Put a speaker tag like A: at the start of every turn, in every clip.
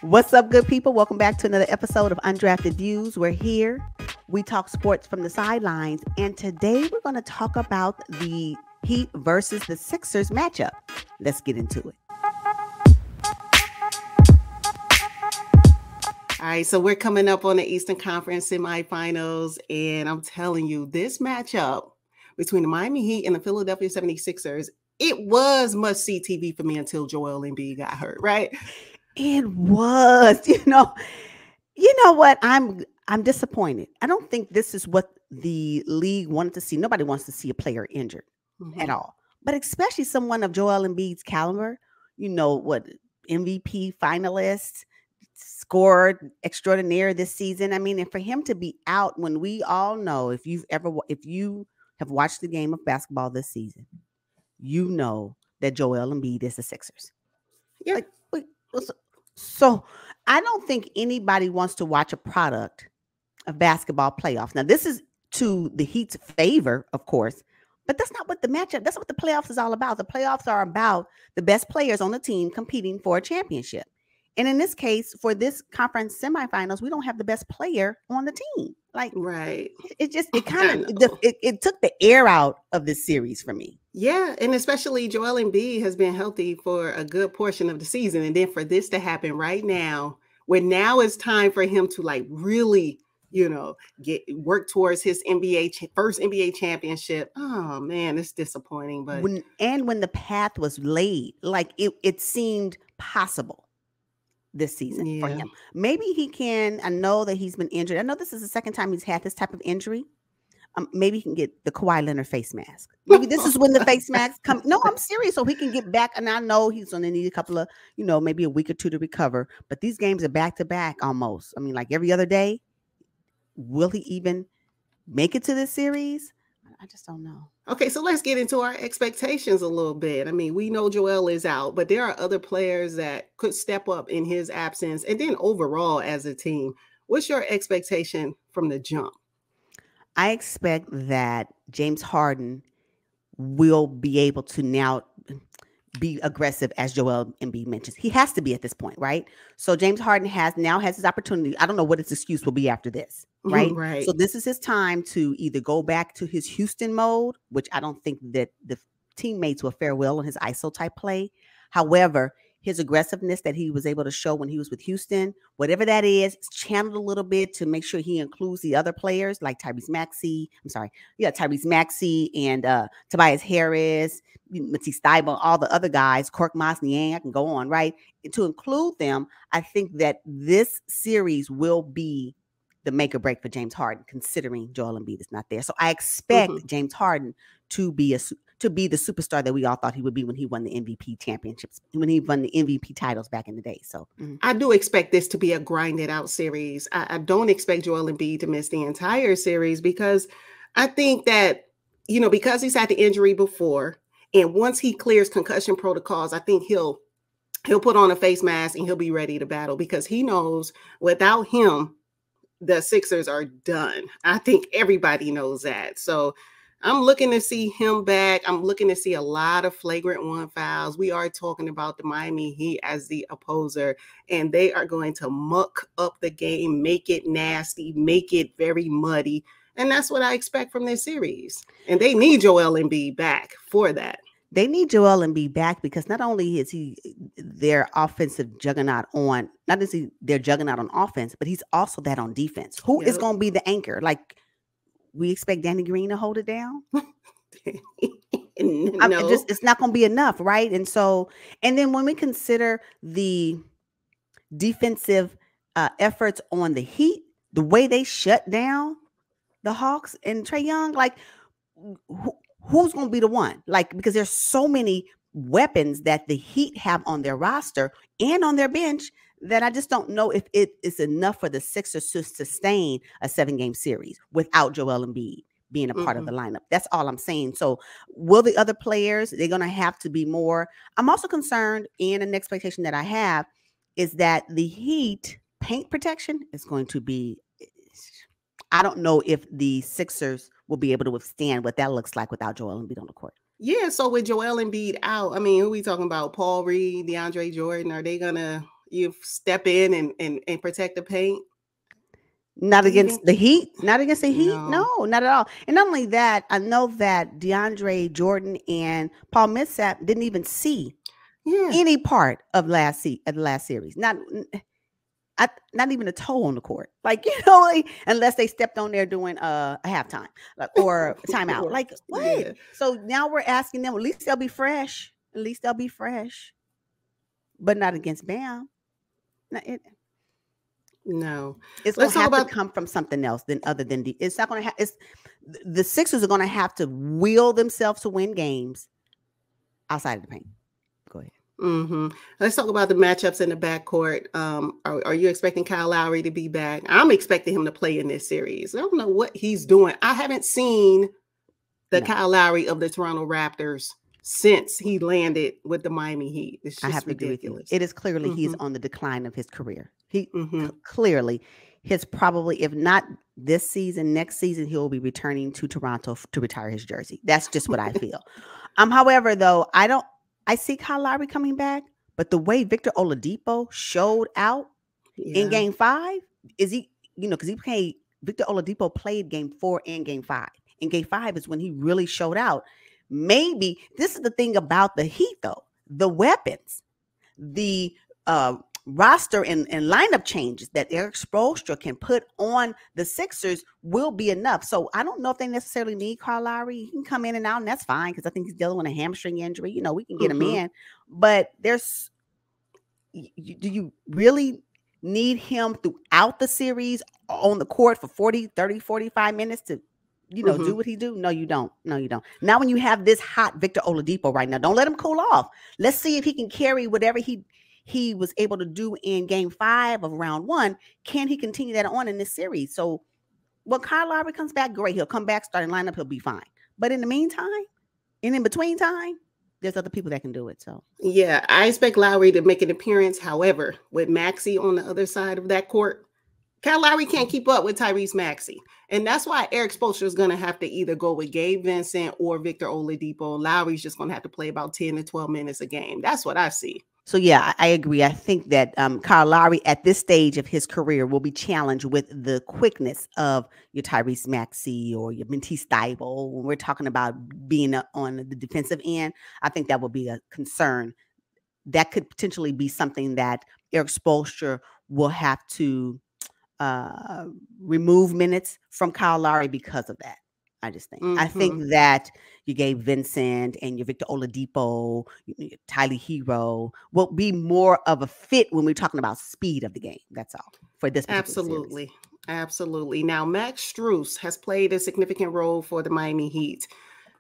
A: What's up, good people? Welcome back to another episode of Undrafted Views. We're here. We talk sports from the sidelines. And today we're going to talk about the Heat versus the Sixers matchup. Let's get into it.
B: All right, so we're coming up on the Eastern Conference semifinals, and I'm telling you, this matchup between the Miami Heat and the Philadelphia 76ers, it was must-see TV for me until Joel Embiid got hurt, right?
A: It was, you know what? I'm disappointed. I don't think this is what the league wanted to see. Nobody wants to see a player injured at all. But especially someone of Joel Embiid's caliber, what MVP finalist, scored extraordinaire this season. I mean, and for him to be out when we all know, if you have watched the game of basketball this season, you know that Joel Embiid is the Sixers.
B: Yeah.
A: So I don't think anybody wants to watch a product of basketball playoffs. Now, this is to the Heat's favor, of course, but that's not what the matchup, that's what the playoffs is all about. The playoffs are about the best players on the team competing for a championship. And in this case, for this conference semifinals, we don't have the best player on the team.
B: Right.
A: It took the air out of this series for me.
B: Yeah, and especially Joel Embiid has been healthy for a good portion of the season. And then for this to happen right now, when now it's time for him to really, work towards his first NBA championship. Oh man, it's disappointing. But
A: when the path was laid, it seemed possible this season for him. Maybe he can. I know that he's been injured. I know this is the second time he's had this type of injury. Maybe he can get the Kawhi Leonard face mask. Maybe this is when the face masks come. No, I'm serious. So he can get back. And I know he's going to need a couple of, maybe a week or two to recover. But these games are back to back almost. I mean, like every other day. Will he even make it to this series? I just don't know.
B: Okay, so let's get into our expectations a little bit. I mean, we know Joel is out, but there are other players that could step up in his absence. And then overall as a team, what's your expectation from the jump?
A: I expect that James Harden will be able to now be aggressive, as Joel Embiid mentions. He has to be at this point, right? So James Harden has his opportunity. I don't know what his excuse will be after this, right?
B: Right.
A: So this is his time to either go back to his Houston mode, which I don't think that the teammates will fare well on his ISO type play. However, his aggressiveness that he was able to show when he was with Houston, whatever that is, channeled a little bit to make sure he includes the other players like Tyrese Maxey and Tobias Harris, Matisse Thybulle, all the other guys, Cork Mosniang, I can go on, right? And to include them, I think that this series will be the make or break for James Harden, considering Joel Embiid is not there. So I expect James Harden to be the superstar that we all thought he would be when he won the MVP championships, when he won the MVP titles back in the day. So
B: I do expect this to be a grinded out series. I don't expect Joel Embiid to miss the entire series because I think that, because he's had the injury before, and once he clears concussion protocols, I think he'll put on a face mask and he'll be ready to battle because he knows without him, the Sixers are done. I think everybody knows that. So I'm looking to see him back. I'm looking to see a lot of flagrant one fouls. We are talking about the Miami Heat as the opposer, and they are going to muck up the game, make it nasty, make it very muddy. And that's what I expect from this series. And they need Joel Embiid back for that.
A: They need Joel Embiid back because not only is he their offensive juggernaut on offense, but he's also that on defense. Who is going to be the anchor? Like, we expect Danny Green to hold it down?
B: No.
A: It's not going to be enough, right? And then when we consider the defensive efforts on the Heat, the way they shut down the Hawks and Trae Young, like, who's going to be the one? Like, because there's so many weapons that the Heat have on their roster and on their bench that I just don't know if it is enough for the Sixers to sustain a 7-game series without Joel Embiid being a part of the lineup. That's all I'm saying. So will the other players, they're going to have to be more. I'm also concerned, and an expectation that I have is that the Heat paint protection is going to be, I don't know if the Sixers will be able to withstand what that looks like without Joel Embiid on the court.
B: Yeah, so with Joel Embiid out, I mean, who are we talking about? Paul Reed, DeAndre Jordan, are they gonna You step in and protect the paint.
A: Not against the Heat. Not against the Heat.
B: No.
A: No, not at all. And not only that, I know that DeAndre Jordan and Paul Millsap didn't even see any part of the last series. Not even a toe on the court. Like, unless they stepped on there doing a halftime, or a timeout. Like, what? Yeah. So now we're asking them, at least they'll be fresh. At least they'll be fresh. But not against Bam.
B: No.
A: It's going to have to come from something else other than it's not going to have. The Sixers are going to have to will themselves to win games outside of the paint. Go ahead.
B: Mm-hmm. Let's talk about the matchups in the backcourt. Are you expecting Kyle Lowry to be back? I'm expecting him to play in this series. I don't know what he's doing. I haven't seen the Kyle Lowry of the Toronto Raptors since he landed with the Miami Heat. It's just ridiculous.
A: It is clearly he's on the decline of his career. He clearly, probably, if not this season, next season, he will be returning to Toronto to retire his jersey. That's just what I feel. However, though, I see Kyle Lowry coming back, but the way Victor Oladipo showed out in Game 5 is because Victor Oladipo played Game 4 and Game 5. And Game 5 is when he really showed out. Maybe this is the thing about the Heat, though. The weapons, the roster and lineup changes that Eric Spoelstra can put on the Sixers will be enough. So I don't know if they necessarily need Kyle Lowry. He can come in and out, and that's fine because I think he's dealing with a hamstring injury. We can get him in. But do you really need him throughout the series on the court for 40, 30, 45 minutes to do what he do? No, you don't. No, you don't. Now, when you have this hot Victor Oladipo right now, don't let him cool off. Let's see if he can carry whatever he was able to do in Game 5 of round 1. Can he continue that on in this series? So when Kyle Lowry comes back, great. He'll come back, starting lineup, he'll be fine. But in the meantime, and in between time, there's other people that can do it. So
B: yeah, I expect Lowry to make an appearance. However, with Maxey on the other side of that court, Kyle Lowry can't keep up with Tyrese Maxey. And that's why Eric Spoelstra is going to have to either go with Gabe Vincent or Victor Oladipo. Lowry's just going to have to play about 10 to 12 minutes a game. That's what I see.
A: So, yeah, I agree. I think that Kyle Lowry at this stage of his career will be challenged with the quickness of your Tyrese Maxey or your Matisse Thybulle. When we're talking about being on the defensive end, I think that will be a concern. That could potentially be something that Eric Spoelstra will have to remove minutes from Kyle Lowry because of that. I just think. I think that you gave Vincent and your Victor Oladipo, Tyler Hero will be more of a fit when we're talking about speed of the game. That's all for this.
B: Absolutely. Series. Absolutely. Now, Max Strus has played a significant role for the Miami Heat.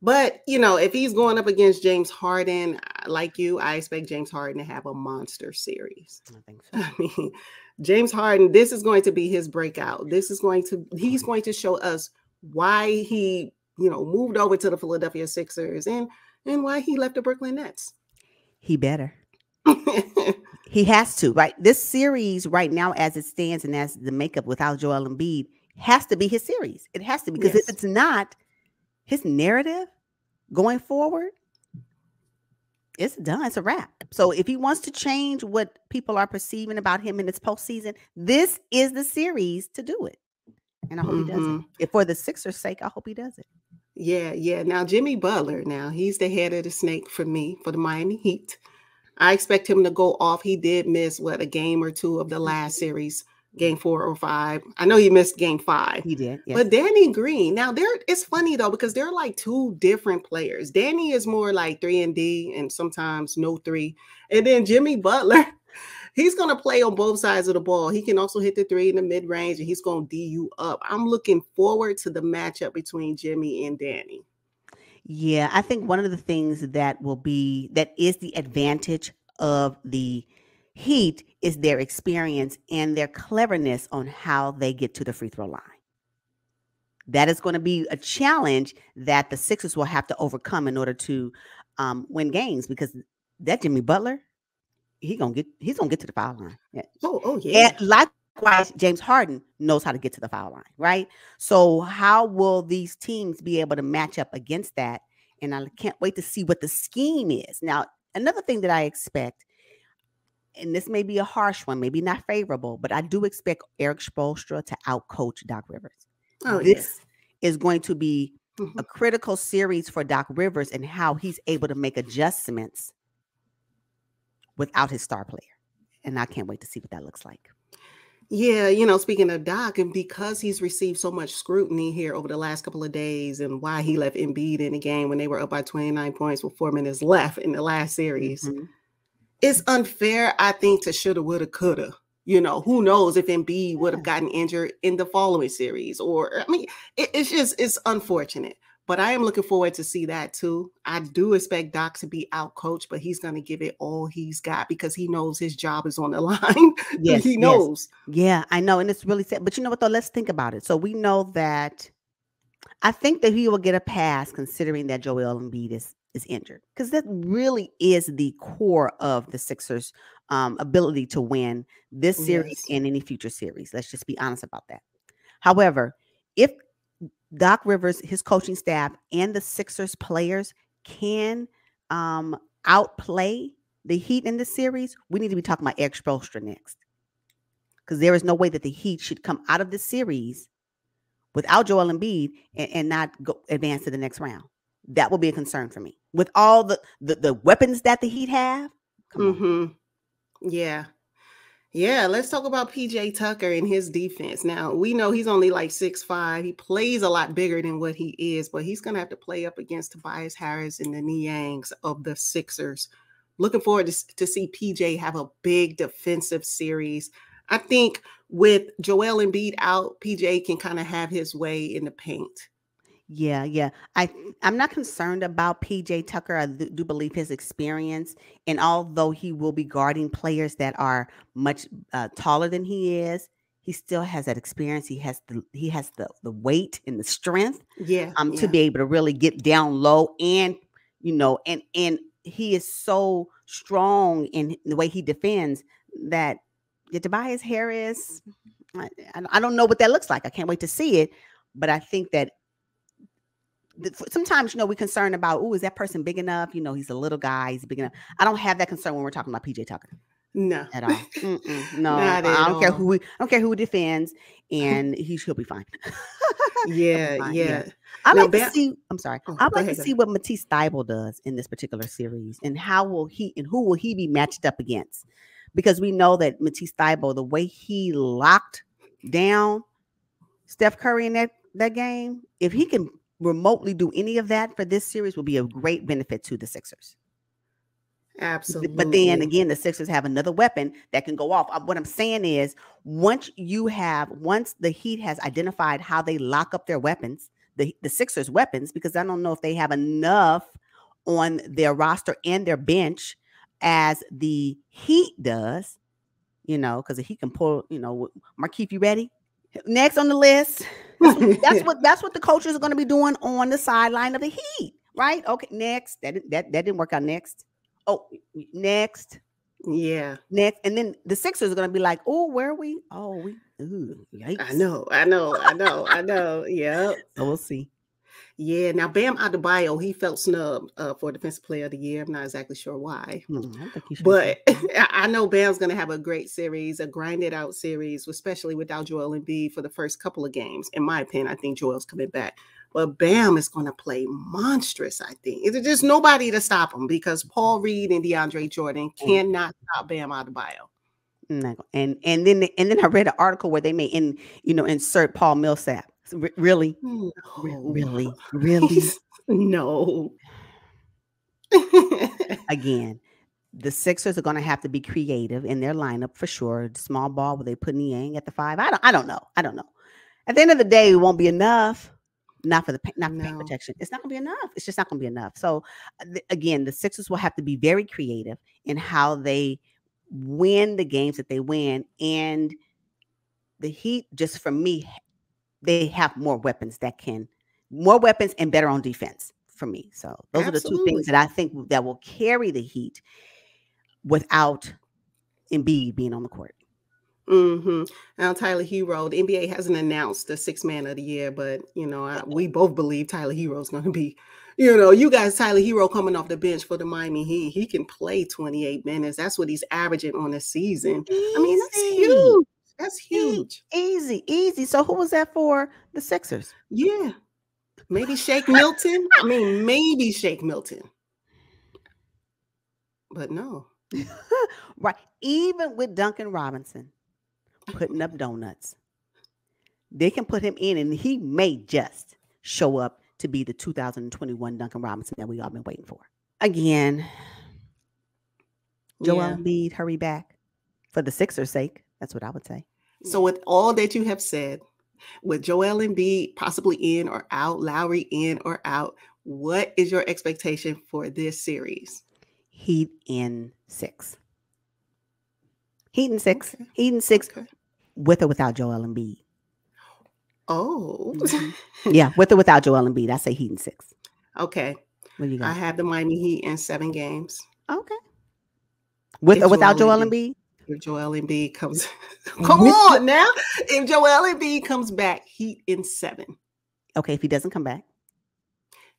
B: But, if he's going up against James Harden, like you, I expect James Harden to have a monster series.
A: I think so.
B: I mean, James Harden, this is going to be his breakout. He's going to show us why he, moved over to the Philadelphia Sixers and why he left the Brooklyn Nets.
A: He better. He has to, right? This series right now, as it stands and as the makeup without Joel Embiid, has to be his series. It has to, because if it's not, his narrative going forward, it's done. It's a wrap. So if he wants to change what people are perceiving about him in this postseason, this is the series to do it. And I hope he does it. For the Sixers' sake, I hope he does it.
B: Yeah. Now, Jimmy Butler, he's the head of the snake for me, for the Miami Heat. I expect him to go off. He did miss, a game or two of the last series, Game 4 or 5. I know he missed Game 5.
A: He did, yes.
B: But Danny Green, now it's funny, though, because they're like two different players. Danny is more like 3-and-D and sometimes no 3. And then Jimmy Butler, he's going to play on both sides of the ball. He can also hit the 3 in the mid-range, and he's going to D you up. I'm looking forward to the matchup between Jimmy and Danny.
A: Yeah, I think one of the things that is the advantage of the Heat is their experience and their cleverness on how they get to the free throw line. That is going to be a challenge that the Sixers will have to overcome in order to win games, because that Jimmy Butler, he's gonna get to the foul line. Yeah.
B: Oh yeah.
A: And likewise, James Harden knows how to get to the foul line, right? So how will these teams be able to match up against that? And I can't wait to see what the scheme is. Now, another thing that I expect, and this may be a harsh one, maybe not favorable, but I do expect Eric Spoelstra to outcoach Doc Rivers.
B: Oh yeah.
A: This is going to be
B: Mhm.
A: a critical series for Doc Rivers and how he's able to make adjustments without his star player. And I can't wait to see what that looks like.
B: Yeah, speaking of Doc, and because he's received so much scrutiny here over the last couple of days and why he left Embiid in the game when they were up by 29 points with 4 minutes left in the last series,
A: Mm-hmm.
B: it's unfair, I think, to shoulda, woulda, coulda. Who knows if Embiid would have gotten injured in the following series, or I mean, it's unfortunate. But I am looking forward to see that too. I do expect Doc to be out coached, but he's going to give it all he's got because he knows his job is on the line.
A: Yes,
B: He
A: yes.
B: knows.
A: Yeah, I know. And it's really sad. But you know what, though? Let's think about it. So we know that I think that he will get a pass considering that Joel Embiid is injured, because that really is the core of the Sixers' ability to win this series
B: Yes.
A: and any future series. Let's just be honest about that. However, if Doc Rivers, his coaching staff, and the Sixers players can outplay the Heat in this series, we need to be talking about Eric Spoelstra next, because there is no way that the Heat should come out of this series without Joel Embiid and not go advance to the next round. That will be a concern for me. With all the weapons that the Heat have, come on.
B: Mm-hmm. Yeah. Yeah, let's talk about PJ Tucker and his defense. Now, we know he's only like 6'5". He plays a lot bigger than what he is, but he's going to have to play up against Tobias Harris and the Niangs of the Sixers. Looking forward to see PJ have a big defensive series. I think with Joel Embiid out, PJ can kind of have his way in the paint.
A: Yeah, yeah. I'm not concerned about PJ Tucker. I do believe his experience, and although he will be guarding players that are much taller than he is, he still has that experience. He has the weight and the strength
B: Yeah,
A: to
B: yeah.
A: be able to really get down low, and and he is so strong in the way he defends that Tobias Harris. I don't know what that looks like. I can't wait to see it, but I think that sometimes we're concerned about, is that person big enough? He's a little guy, he's big enough. I don't have that concern when we're talking about PJ Tucker
B: No,
A: at all. No,
B: not
A: I
B: at
A: don't care
B: all.
A: I don't care who defends, and he'll be fine. He'll be
B: Yeah,
A: fine. Yeah.
B: yeah.
A: I
B: Now,
A: like to see. I'm sorry.
B: oh,
A: I'd
B: go
A: like to
B: ahead. Go
A: see
B: ahead.
A: what Matisse Thybulle does in this particular series, and who will he be matched up against? Because we know that Matisse Thybulle, the way he locked down Steph Curry in that game, if he can remotely do any of that for this series, will be a great benefit to the Sixers. But then
B: Absolutely.
A: again, the Sixers have another weapon that can go off. What I'm saying is, once the Heat has identified how they lock up their weapons, the Sixers' weapons, because I don't know if they have enough on their roster and their bench as the Heat does, because the Heat can pull, Markeith, you ready? Next on the list. That's what the coaches are going to be doing on the sideline of the Heat, right? Okay, next. That didn't work out. Next. Oh, next,
B: Yeah,
A: and then the Sixers are going to be like, oh, where are we? Oh,
B: I
A: yikes.
B: know, I know, I know, I know. Yeah.
A: So we'll see.
B: Yeah. Now, Bam Adebayo, he felt snubbed for Defensive Player of the Year. I'm not exactly sure why,
A: I don't think you should have
B: but
A: said that.
B: I know Bam's going to have a great series, a grinded out series, especially without Joel Embiid for the first couple of games. In my opinion, I think Joel's coming back. But Bam is going to play monstrous, I think. There's just nobody to stop him because Paul Reed and DeAndre Jordan cannot stop Bam Adebayo.
A: And then I read an article where they may insert Paul Millsap. Really?
B: No.
A: Really?
B: No.
A: Again, the Sixers are going to have to be creative in their lineup for sure. Small ball, will they put Niang at the 5? I don't know. At the end of the day, it won't be enough. Not for paint protection. It's not going to be enough. It's just not going to be enough. So again, the Sixers will have to be very creative in how they win the games that they win. And the Heat, just for me, they have more weapons and better on defense for me. So those are the two things that I think that will carry the Heat without Embiid being on the court.
B: Mm-hmm. Now, Tyler Hero, the NBA hasn't announced the 6th man of the year, but we both believe Tyler Hero is going to be You guys, Tyler Hero coming off the bench for the Miami Heat. He can play 28 minutes. That's what he's averaging on a season. I mean, that's
A: Easy.
B: huge. That's huge.
A: Easy. So who was that for? The Sixers.
B: Yeah. Maybe Shake Milton. I mean, maybe Shake Milton. But no.
A: Right. Even with Duncan Robinson putting up donuts, they can put him in and he may just show up to be the 2021 Duncan Robinson that we all been waiting for. Again, Joel Embiid, hurry back for the Sixers' sake. That's what I would say.
B: So with all that you have said, with Joel Embiid possibly in or out, Lowry in or out, what is your expectation for this series?
A: Heat in 6. Heat in 6. Okay. Heat in 6 with or without Joel Embiid.
B: Oh.
A: Yeah, with or without Joel Embiid. I say Heat in 6.
B: Okay.
A: What do you got?
B: I have the Miami Heat in 7 games.
A: Okay. With or without Joel Embiid?
B: If Joel Embiid comes, come on now. If Joel Embiid comes back, Heat in 7.
A: Okay, if he doesn't come back,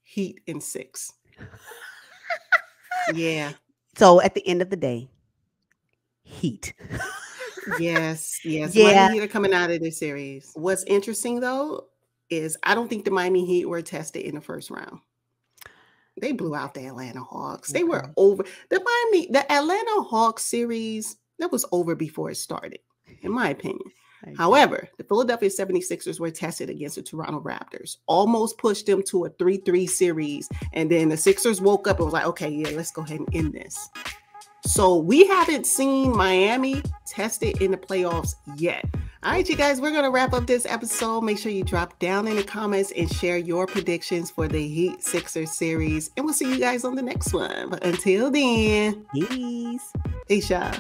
B: Heat in 6. Yeah.
A: So at the end of the day, Heat.
B: Yes.
A: Yeah.
B: Miami Heat are coming out of this series. What's interesting though is I don't think the Miami Heat were tested in the first round. They blew out the Atlanta Hawks. They were over. The Atlanta Hawks series, that was over before it started, in my opinion. However, the Philadelphia 76ers were tested against the Toronto Raptors, almost pushed them to a 3-3 series. And then the Sixers woke up and was like, okay, yeah, let's go ahead and end this. So we haven't seen Miami tested in the playoffs yet. All right, you guys, we're going to wrap up this episode. Make sure you drop down in the comments and share your predictions for the Heat Sixers series. And we'll see you guys on the next one. But until then,
A: peace.
B: Peace, y'all.